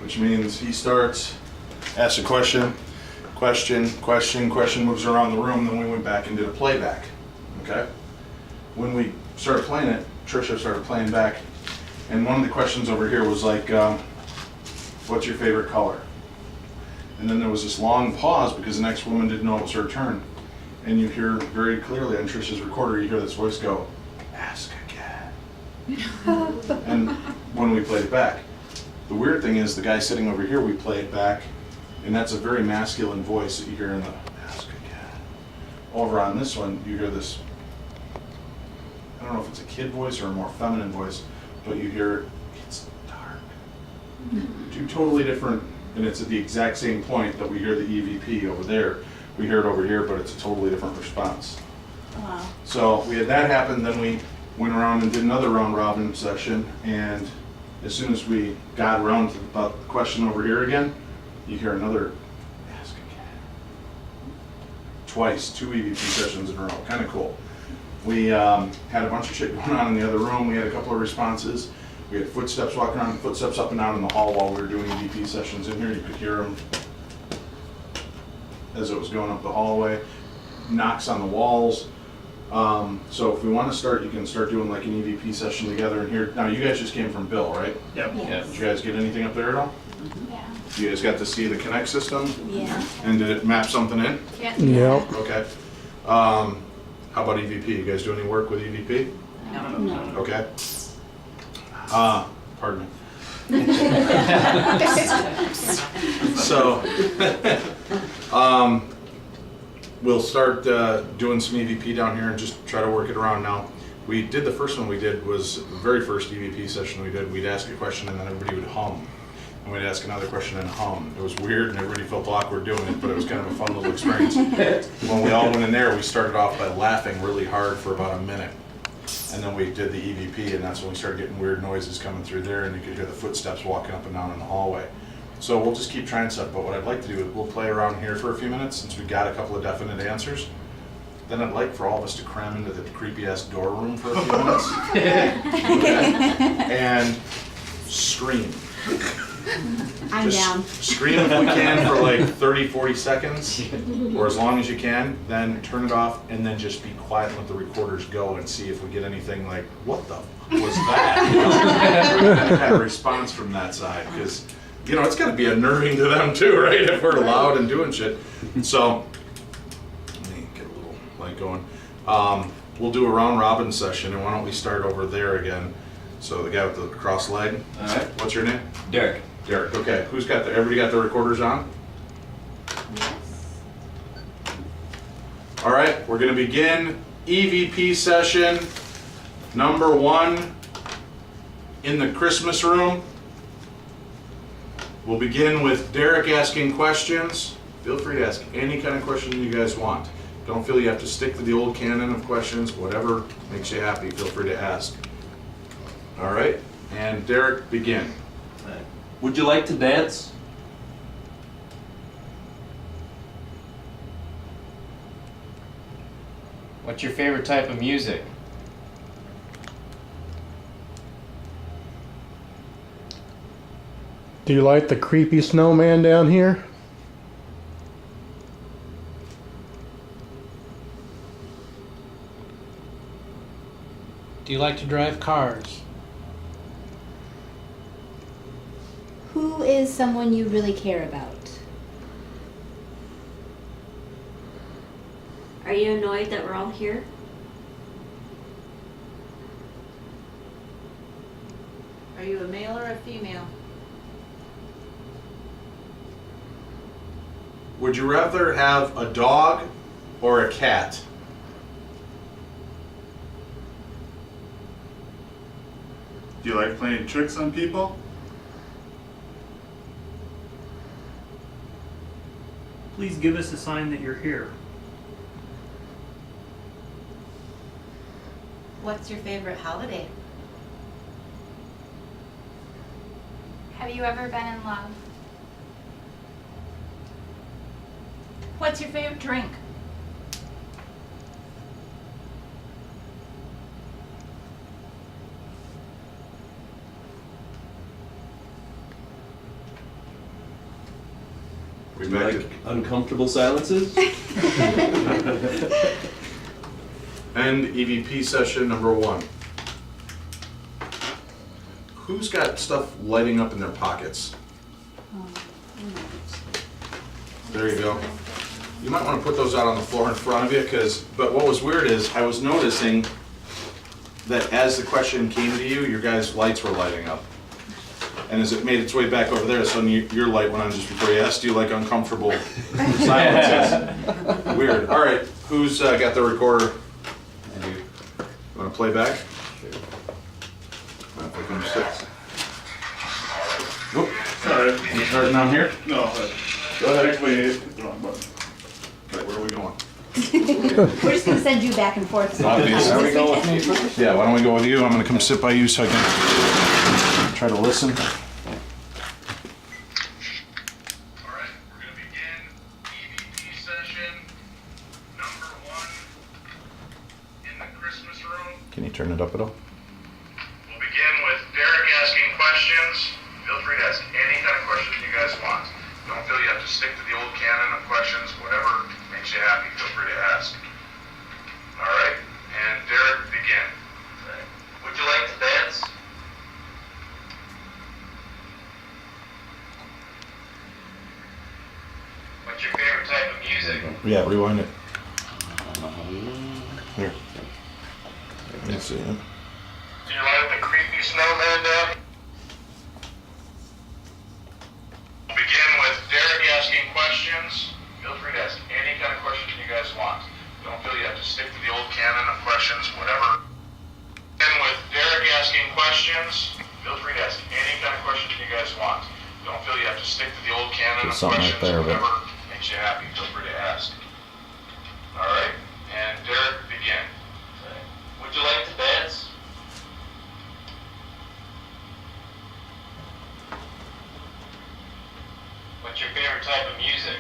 which means he starts, asks a question, question moves around the room, then we went back and did a playback, okay? When we started playing it, Trisha started playing back, and one of the questions over here was like, what's your favorite color? And then there was this long pause because the next woman didn't know it was her turn. And you hear very clearly on Trisha's recorder, you hear this voice go, ask again. And when we played it back, the weird thing is the guy sitting over here, we play it back, and that's a very masculine voice that you hear in the ask again. Over on this one, you hear this, I don't know if it's a kid voice or a more feminine voice, but you hear, it's dark. Two totally different, and it's at the exact same point that we hear the EVP over there. We hear it over here, but it's a totally different response. Wow. So we had that happen, then we went around and did another round robin session, and as soon as we got around to about the question over here again, you hear another ask again. Twice, 2 EVP sessions in a row, kind of cool. We had a bunch of shit going on in the other room. We had a couple of responses. We had footsteps walking around, footsteps up and down in the hall while we were doing EVP sessions in here. You could hear them as it was going up the hallway. Knocks on the walls. So if we want to start, you can start doing like an EVP session together in here. Now you guys just came from Bill, right? Yep. Yes. Did you guys get anything up there at all? Yeah. You guys got to see the Connect system? Yeah. And did it map something in? Yep. Okay. How about EVP? You guys do any work with EVP? No. Okay. Pardon me. So, we'll start doing some EVP down here and just try to work it around now. We did the first one we did was the very first EVP session we did. We'd ask a question and then everybody would hum. And we'd ask another question and hum. It was weird and everybody felt awkward doing it, but it was kind of a fun little experience. When we all went in there, we started off by laughing really hard for about a minute. And then we did the EVP, and that's when we started getting weird noises coming through there, and you could hear the footsteps walking up and down in the hallway. So we'll just keep trying stuff, but what I'd like to do is we'll play around here for a few minutes since we got a couple of definite answers. Then I'd like for all of us to cram into the creepy-ass door room for a few minutes. Okay? And scream. I'm Just down. scream if we can for like 30, 40 seconds, or as long as you can, then turn it off, and then just be quiet and let the recorders go and see if we get anything like, what the was that? You know, kind of response from that side, because, you know, it's got to be unnerving to them too, right, if we're loud and doing shit. So, let me get a little light going. We'll do a round robin session, and why don't we start over there again? So the guy with the cross leg. All right. What's your name? Derek. Derek, okay. Who's got everybody got the recorders on? Yes. All right, we're gonna begin EVP session number 1 in the Christmas room. We'll begin with Derek asking questions. Feel free to ask any kind of question you guys want. Don't feel you have to stick to the old canon of questions. Whatever makes you happy, feel free to ask. All right, and Derek, begin. Would you like to dance? What's your favorite type of music? Do you like the creepy snowman down here? Do you like to drive cars? Who is someone you really care about? Are you annoyed that we're all here? Are you a male or a female? Would you rather have a dog or a cat? Do you like playing tricks on people? Please give us a sign that you're here. What's your favorite holiday? Have you ever been in love? What's your favorite drink? We Do you back like uncomfortable silences? End EVP session number 1. Who's got stuff lighting up in their pockets? There you go. You might want to put those out on the floor in front of you, but what was weird is I was noticing that as the question came to you, your guys' lights were lighting up. And as it made its way back over there, suddenly your light went on just before you asked. Do you like uncomfortable silences? Weird. All right, who's got the recorder? I do. You want to play back? I'll pick number 6. Oop. Sorry. You starting down here? No, Go ahead. actually, hit the wrong button. Okay, where are we going? We're just gonna send you back and forth. Obvious. Are we going with me first? Yeah, why don't we go with you? I'm gonna come sit by you so I can try to listen. Alright, we're going to begin EVP session number 1 in the Christmas room. Can you turn it up at all? We'll begin with Derek asking questions. Feel free to ask any kind of questions you guys want. Don't feel you have to stick to the old canon of questions. Whatever makes you happy, feel free to ask. Alright, and Derek, begin. Would you like to dance? What's your favorite type of music? Yeah, rewind it. Here. Let's see it. Do you like the creepy snowman down? We'll begin with Derek asking questions. Feel free to ask any kind of questions you guys want. Don't feel you have to stick to the old canon of questions, whatever. Begin with Derek asking questions. Feel free to ask any kind of questions you guys want. Don't feel you have to stick to the old canon of There's something right questions, there, but- whatever makes you happy. Feel free to ask. All right, and Derek, begin. Would you like to dance? What's your favorite type of music?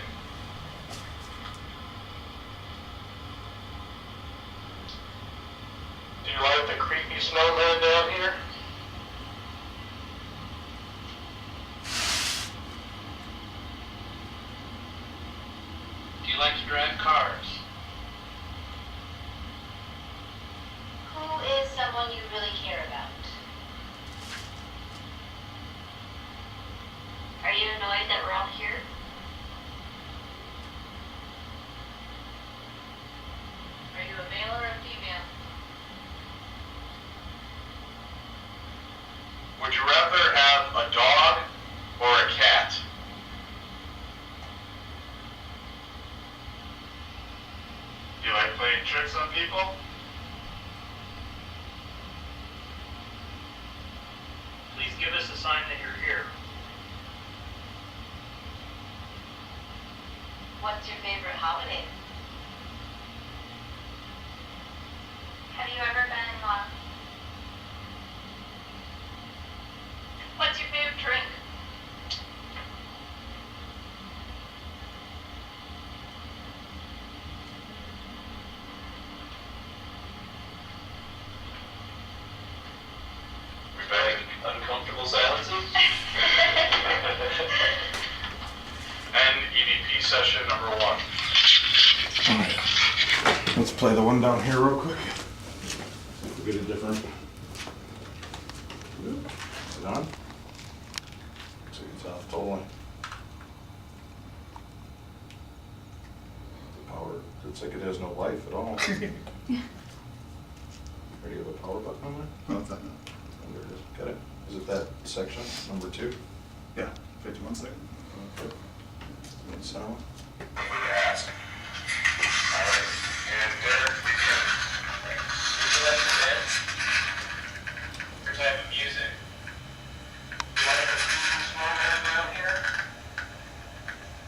Do you like the creepy snowman down here? Do you like to drive cars? Who is someone you really care about? Are you annoyed that we're all here? Are you a male or a female? Would you rather have a dog or a cat? Do you like playing tricks on people? Please give us a sign that you're here. What's your favorite holiday? Have you ever been in love? What's your favorite drink? We back uncomfortable silences? And EVP session number 1. All right. Let's play the one down here real quick. We'll get a different. Is it on? Looks like it's off totally. The power, looks like it has no life at all. Ready to have a power button on there? No, it's not. There it is. Got it? Is it that section, number 2? Yeah, 51 seconds. Okay. Sound? We ask. Alright, and Derek, begin. Would you like to dance? Your type of music? Do you like the creepy snowman down here?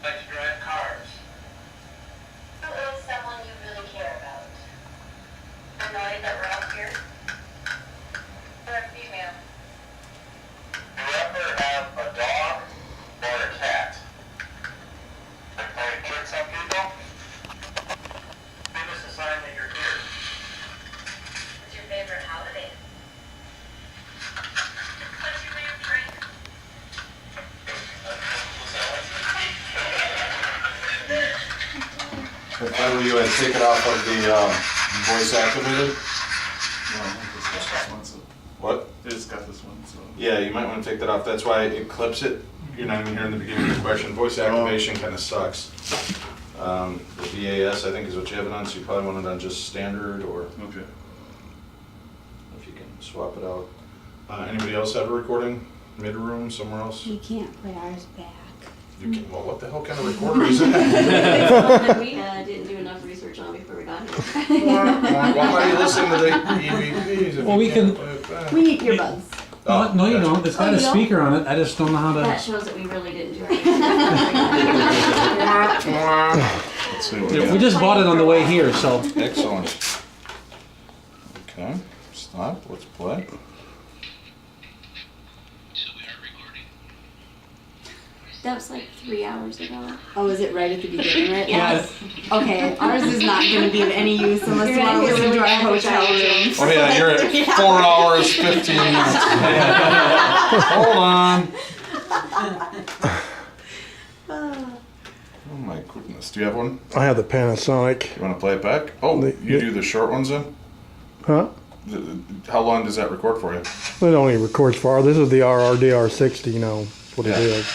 Like to drive cars? Who is someone you really care about? Annoyed that we're all here? Or a female? Do you rather have a dog or a cat? Like playing tricks on people? If I were you, I'd take it off of the voice activated. No, it's got this one, so. What? It's got this one, so. Yeah, you might want to take that off. That's why it clips it. You're not even hearing the beginning of the question. Voice activation kind of sucks. The VAS, I think, is what you have it on, so you probably want it on just standard, or Okay. if you can swap it out. Anybody else have a recording? Mid-room, somewhere else? You can't play ours back. You can, well, what the hell kind of recorder is that? That we didn't do enough research on before we got here. Why are you listening to the EVPs if Well, we you can't can- play it back? We need earbuds. Oh, No, you gotcha. don't. It's got Oh, a you don't? speaker on it. I just don't know how That to. shows that we really didn't do our research. Let's see what Yeah, we got. just bought it on the way here, so. Excellent. Okay, stop, let's play. That was like 3 hours ago. Oh, is it right at the beginning, right? Yes. Okay, ours is not going to be of any use unless you want to listen to our hotel room. Oh yeah, you're at 4 hours, 15 minutes. Hold on. Oh my goodness, do you have one? I have the Panasonic. You want to play it back? Oh, you do the short ones then? Huh? How long does that record for you? It only records far. This is the RRDR60, you know what it Yeah. is.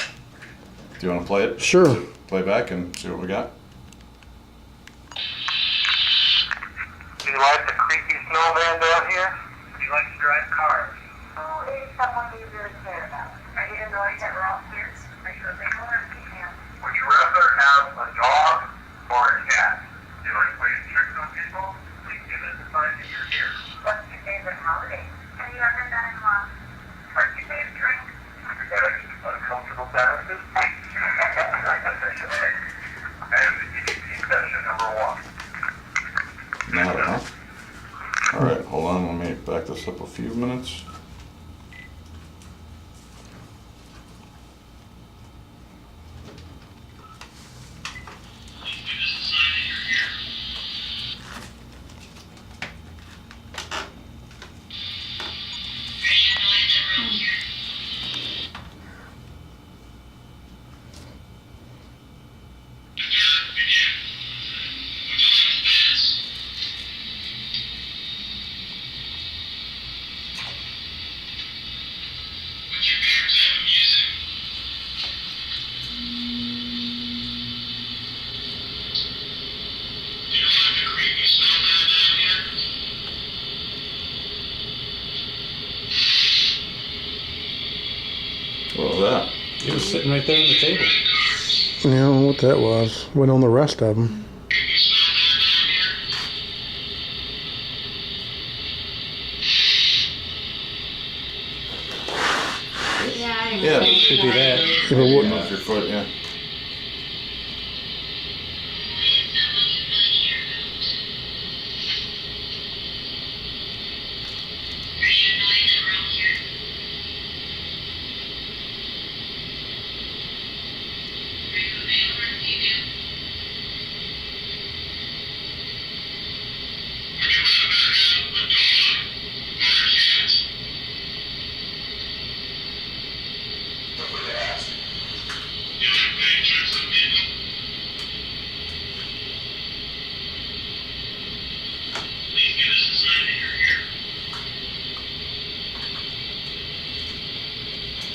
Do you want to play it? Sure. Play back and see what we got? Do you like the creepy snowman down here? Do you like to drive cars? Who is someone you really care about? Are you annoyed that we're all here? Are you a male or a female? Would you rather have a dog or a cat? Do you like playing tricks on people? Please give us a sign that you're here. What's your favorite holiday? Have you ever been in love? What's your favorite drink? Uncomfortable silences? And EVP session number 1. Not, huh? Alright, hold on, let me back this up a few minutes. What was that? It was sitting right there on the table. You know what that was. Went on the rest of them. Yeah. Could be that. If it wouldn't, Off your foot, yeah.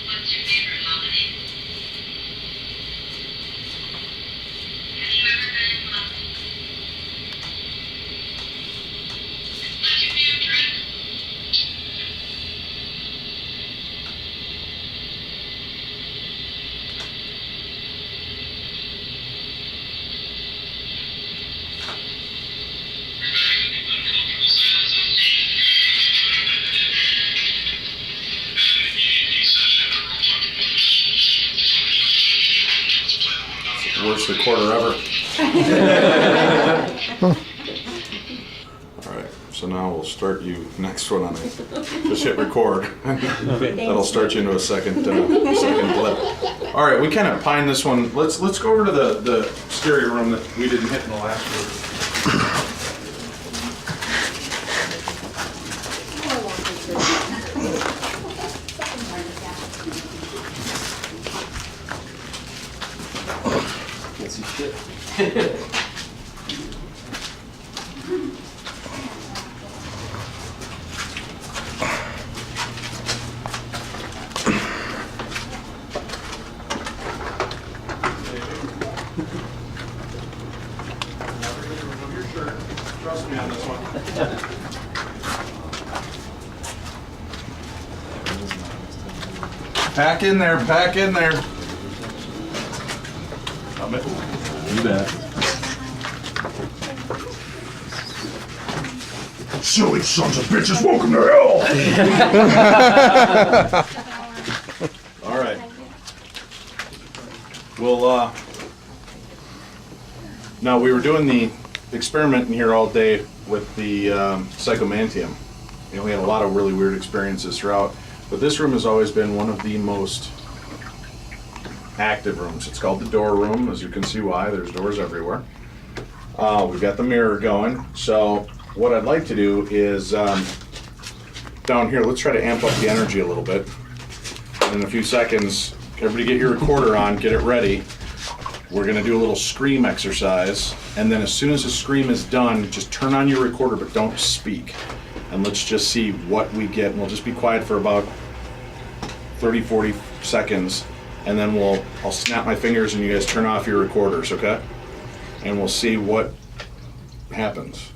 What's your favorite holiday? Have you ever been in love? What's your favorite drink? Worst recorder ever. Alright, so now we'll start you next one on it. Just hit record. That'll start you into a second second blip. Alright, we kind of pined this one. Let's go over to the stereo room that we didn't hit in the last one. Can't see shit. Trust me on this one. Pack in there, pack in there. You bet. Silly sons of bitches, welcome to hell! All right. Well, now we were doing the experiment in here all day with the psychomantium. You know, we had a lot of really weird experiences throughout, but this room has always been one of the most active rooms. It's called the door room, as you can see why. There's doors everywhere. We've got the mirror going. So what I'd like to do is down here, let's try to amp up the energy a little bit. In a few seconds, everybody get your recorder on, get it ready. We're gonna do a little scream exercise, and then as soon as the scream is done, just turn on your recorder, but don't speak. And let's just see what we get. And we'll just be quiet for about 30, 40 seconds, and then I'll snap my fingers and you guys turn off your recorders, okay? And we'll see what happens.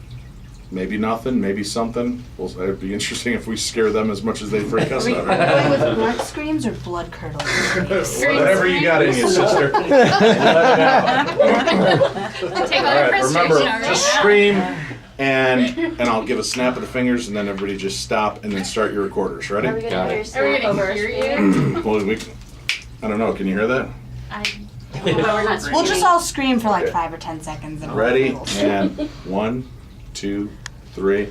Maybe nothing, maybe something. It'd be interesting if we scare them as much as they freak us out. Right? Going with blood screams or blood curdling screams? Whatever you got in you, sister. Take all All your right, frustration remember, out right just now. scream, and I'll give a snap of the fingers, and then everybody just stop, and then start your recorders. Ready? Are we Got gonna it. hear you? Well, I don't know. Can you hear that? We'll just all scream for like Okay. 5 or 10 seconds. And Ready? we'll- And 1, 2, 3.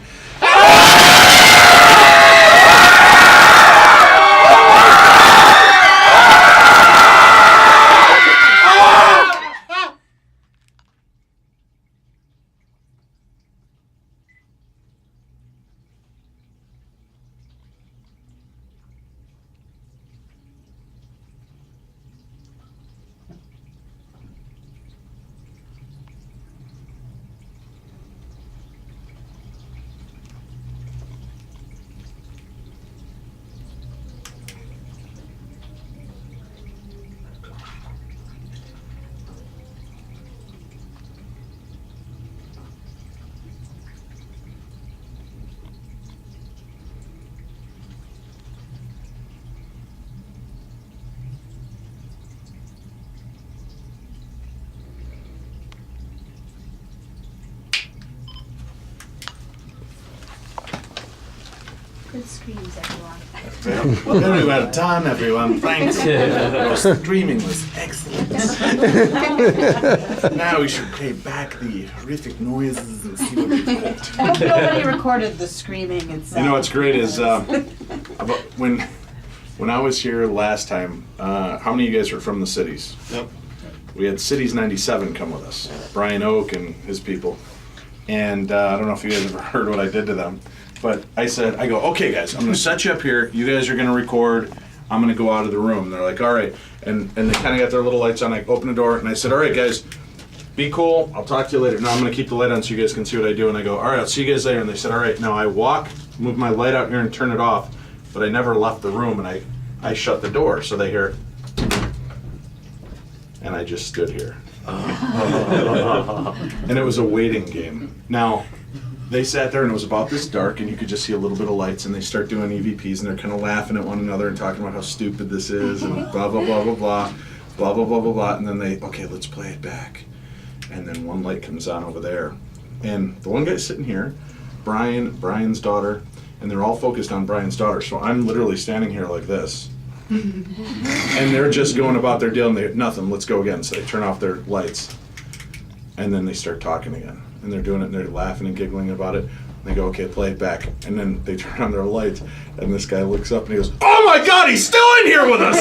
Good screams, everyone. Very well done, everyone. Thank you. Your streaming was excellent. Now we should play back the horrific noises and see what we get. I hope nobody recorded the screaming itself. You know what's great is about when I was here last time. How many of you guys are from the cities? Yep. We had Cities 97 come with us, Brian Oak and his people, and I don't know if you guys ever heard what I did to them, but I go, okay guys, I'm gonna set you up here. You guys are gonna record. I'm gonna go out of the room. They're like, all right, and they kind of got their little lights on. I opened the door and I said, all right guys, be cool. I'll talk to you later. No, I'm gonna keep the light on so you guys can see what I do. And I go, all right, I'll see you guys later. And they said, all right. Now I walk, move my light out here and turn it off, but I never left the room, and I shut the door so they hear. And I just stood here. And it was a waiting game. Now, they sat there and it was about this dark and you could just see a little bit of lights, and they start doing EVPs and they're kind of laughing at one another and talking about how stupid this is and blah, blah, blah, blah, blah, blah, blah, blah, blah, blah. And then okay, let's play it back. And then one light comes on over there. And the one guy's sitting here, Brian's daughter, and they're all focused on Brian's daughter. So I'm literally standing here like this. And they're just going about their deal, and nothing, let's go again. So they turn off their lights, and then they start talking again. And they're doing it, and they're laughing and giggling about it. And they go, okay, play it back. And then they turn on their lights, and this guy looks up and he goes, oh my God, he's still in here with us!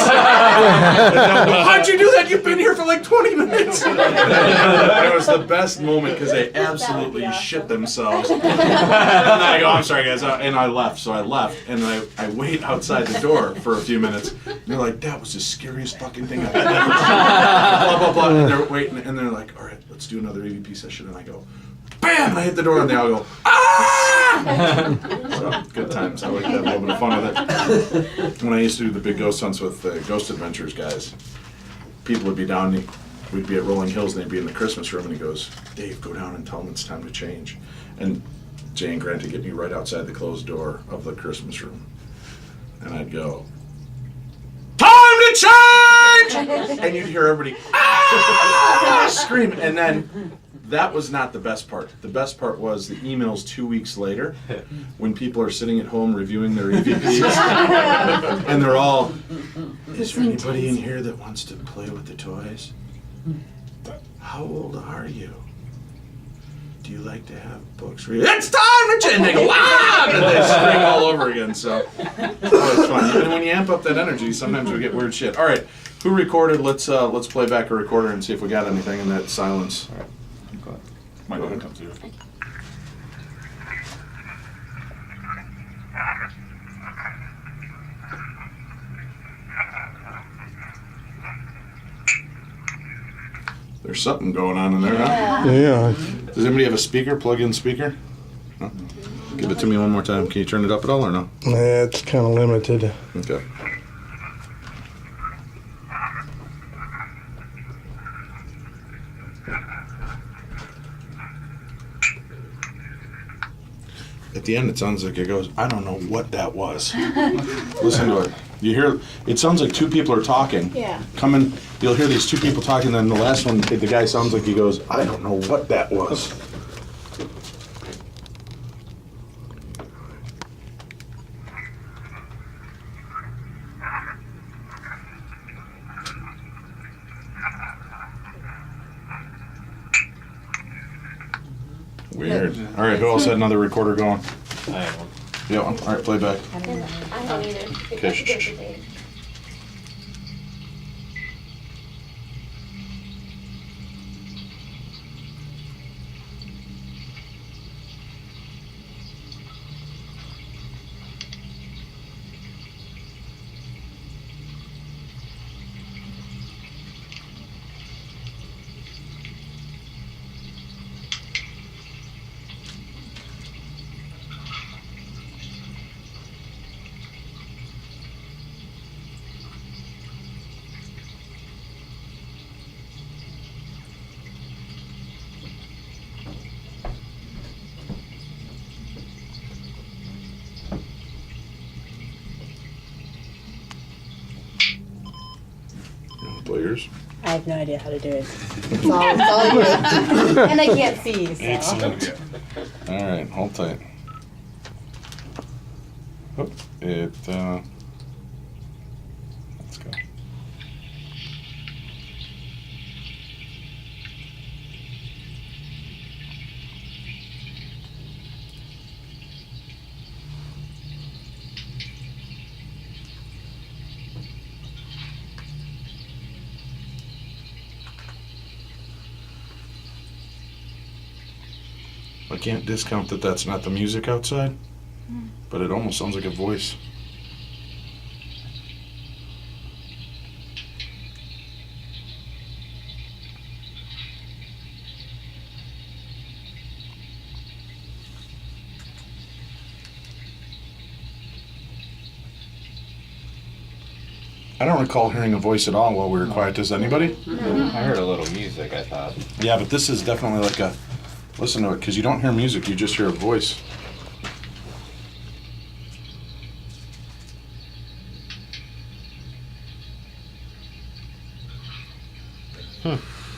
How'd you do that? You've been here for like 20 minutes. It was the best moment because they absolutely shit themselves. And I go, I'm sorry guys, and I left. So I left, and I wait outside the door for a few minutes. And they're like, that was the scariest fucking thing I've ever seen. Blah, blah, blah. And they're waiting, and they're like, all right, let's do another EVP session. And I go, bam! And I hit the door, and they all go, ah! So, good times. I like to have a little bit of fun with it. When I used to do the big ghost hunts with Ghost Adventures guys, people would be down we'd be at Rolling Hills and they'd be in the Christmas room and he goes, Dave, go down and tell them it's time to change. And Jay and Grant would get me right outside the closed door of the Christmas room. And I'd go, time to change! And you'd hear everybody scream. And then that was not the best part. The best part was the emails 2 weeks later when people are sitting at home reviewing their EVPs and they're all, is there anybody in here that wants to play with the toys? How old are you? Do you like to have books read? It's time to change! And they go, wow! And they scream all over again, so it's always fun. And when you amp up that energy, sometimes we get weird shit. All right, who recorded? Let's play back a recorder and see if we got anything in that silence. All right. Might want to come through. There's something going on in there, huh? Yeah. Does anybody have a speaker, plug-in speaker? No? Give it to me one more time. Can you turn it up at all or no? It's kind of limited. Okay. At the end, it sounds like it goes, I don't know what that was. Listen to it. You hear, it sounds like two people are talking. Yeah. Coming, you'll hear these two people talking, then the last one, the guy sounds like he goes, I don't know what that was. Weird. All right, who else had another recorder going? I have one. Yeah, all right, play back. I don't either. Okay, That's a good thing. Players. I have no idea how to do it. It's all you. And I can't see, so. Excellent. All right, hold tight. Oh, let's go. I can't discount that that's not the music outside, but it almost sounds like a voice. I don't recall hearing a voice at all while we were quiet. Does anybody? I heard a little music, I thought. Yeah, but this is definitely like a, listen to it, because you don't hear music, you just hear a voice.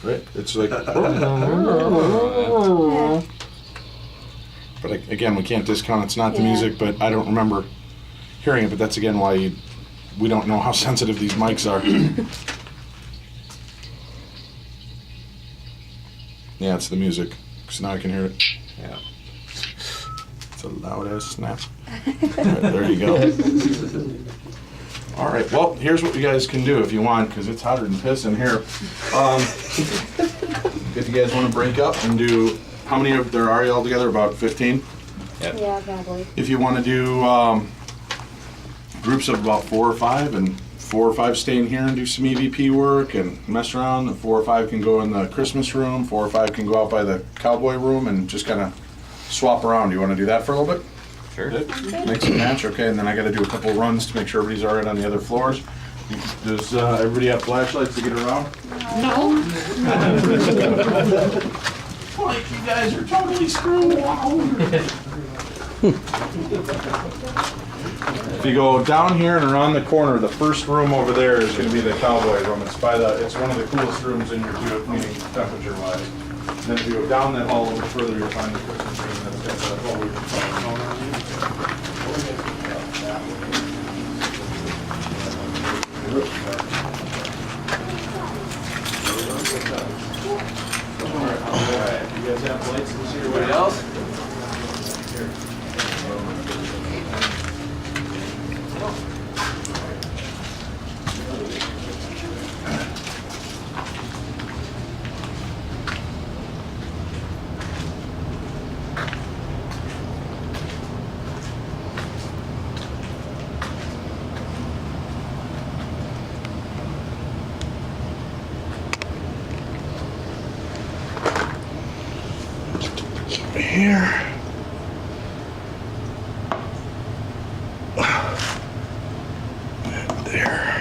Right? It's like, but again, we can't discount it's not the music, but I don't remember hearing it, but that's again why we don't know how sensitive these mics are. Yeah, it's the music, because now I can hear it. Yeah. It's a loud ass snap. Right, there you go. All right, well, here's what you guys can do if you want, because it's hotter than piss in here. If you guys want to break up and do, how many of there are you all together? About 15? Yep. Yeah, probably. If you want to do groups of about 4 or 5, and 4 or 5 stay in here and do some EVP work and mess around, and 4 or 5 can go in the Christmas room, 4 or 5 can go out by the cowboy room and just kind of swap around. You want to do that for a little bit? Sure. Mix and match, okay, and then I got to do a couple runs to make sure everybody's all right on the other floors. Does everybody have flashlights to get around? No. Like you guys are totally screwed. If you go down here and around the corner, the first room over there is going to be the cowboy room. It's one of the coolest rooms in your unit, meaning temperature wise. And then if you go down that hall a little further, you'll find the Christmas tree. And that's got that whole Alright, you guys have lights to see everybody else? Here. And there.